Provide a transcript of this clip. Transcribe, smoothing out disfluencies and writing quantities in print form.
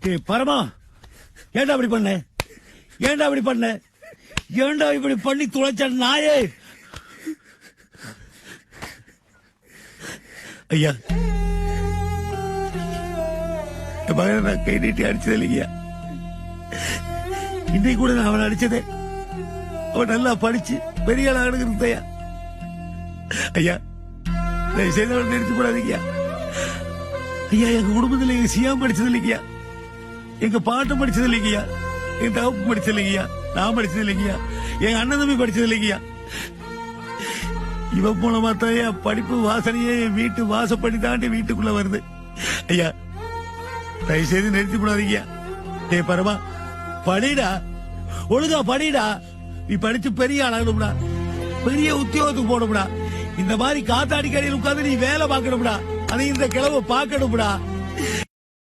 பரமா ஏண்டா அப்படி பண்ண ஏண்டா அப்படி பண்ண ஏண்டா இப்படி பண்ணி துளைச்ச நாயே ஐயா மகனை நான் கை நீட்டி அடிச்சது இல்லையா இன்னைக்கு கூட நான் அவனை அடிச்சதே அவன் நல்லா படிச்சு பெரிய ஆளாக இருந்தையா ஐயா தயவு செய்து அவனை நிறுத்தி போடாதீங்க ஐயா எங்க குடும்பத்தில் எங்க சியாம் படிச்சது இல்லையா எங்க பாட்டம் படிச்சது இல்லைங்கய்யா எங்க தகப்பு படிச்சது இல்லைங்கய்யா நான் படிச்சது இல்லைங்கய்யா எங்க அண்ணன் தம்பி படிச்சது இல்லைங்கய்யா இவன் மூலமா தான் படிப்பு வாசனையே என் வீட்டு வாசப்படி தாண்டி வீட்டுக்குள்ள வருது ஐயா தயவு செய்து நிறுத்தி போடாதீங்கய்யா பரமா படிடா ஒழுங்கா படிடா நீ படிச்சு பெரிய ஆளாகணும்டா பெரிய உத்தியோகத்துக்கு போகணும்டா இந்த மாதிரி காத்தாடி கடையில் உட்கார்ந்து நீ வேலை பார்க்கணும்டா அதை இந்த கிழமை பார்க்கணும்டா